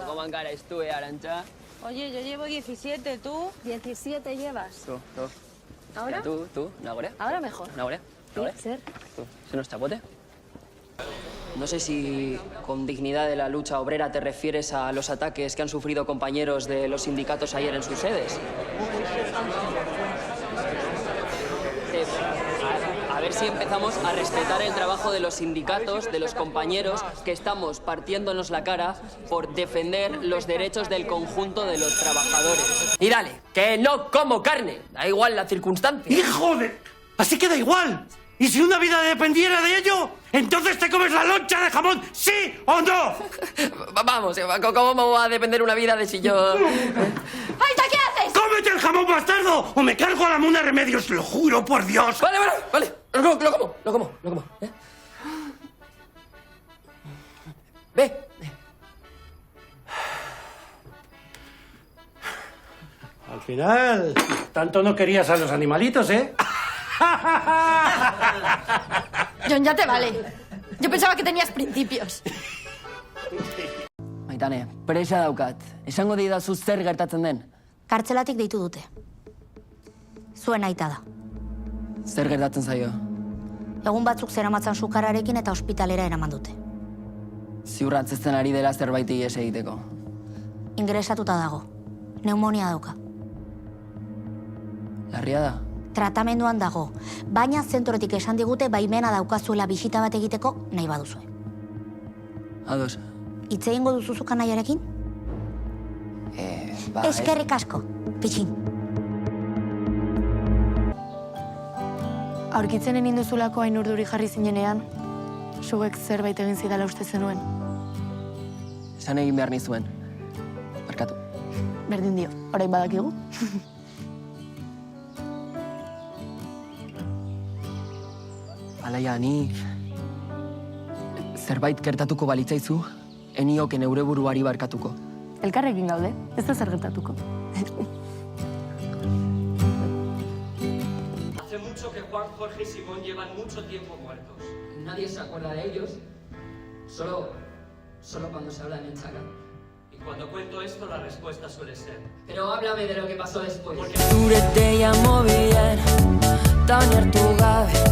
¿Cómo encaras tú, Arantxa? Oye, yo llevo 17, ¿tú? 17 llevas. Tú. ¿Ahora? Ya, tú, ¿Nagore? Ahora mejor. ¿Nagore? Puede ser. Tú, ¿se nos chapote? No sé si con dignidad de la lucha obrera te refieres a los ataques que han sufrido compañeros de los sindicatos ayer en sus sedes. A ver si empezamos a respetar el trabajo de los sindicatos, de los compañeros que estamos partiéndonos la cara por defender los derechos del conjunto de los trabajadores. Y dale, que no como carne, da igual la circunstancia. ¡Hijo de...! ¡Así que da igual! ¿Y si una vida dependiera de ello? ¿Entonces te comes la loncha de jamón, sí o no? Vamos, ¿cómo me va a depender una vida de si yo...? ¡Aita, qué haces! ¡Cómete el jamón, bastardo! ¡O me cargo a la Muna Remedios, lo juro por Dios! Vale. Lo como. ¿Eh? Ve. Al final, tanto no querías a los animalitos, ¿eh? Jon, ya te vale. Yo pensaba que tenías principios. Maitane, presa daukat. Esango didazu zer gertatzen den. Kartzelatik deitu dute. Zuen aita da. Zer gertatzen zaio? Egun batzuk zeramatzan sukararekin eta ospitalera eraman dute. Ziurratzesten ari dela zerbait ihes egiteko. Ingresatuta dago. Pneumonia dauka. Larria da? Tratamenduan dago. Baina zentrotik esan digute baimena daukazuela bisita bat egiteko nahi baduzue. Ados. Hitz egingo duzuzuka nahiarekin? Eskerrik asko, pitxin. Aurkitzenen induzulako hain urduri jarri zinenean, zuek zerbait egin zidala uste zenuen. Esan egin behar nizuen. Barkatu. Berdin dio, orain badakigu. Alaia, ni... zerbait gertatuko balitzaizu, enioke neure buruari barkatuko. Elkarrekin gaude, ez da zer gertatuko. Hace mucho que Juan, Jorge y Simón llevan mucho tiempo muertos. Nadie se acuerda de ellos, solo cuando se habla de Menchaca. Y cuando cuento esto, la respuesta suele ser... Pero háblame de lo que pasó después. Porque... Zure deia mobilen, ta oinartu gabe.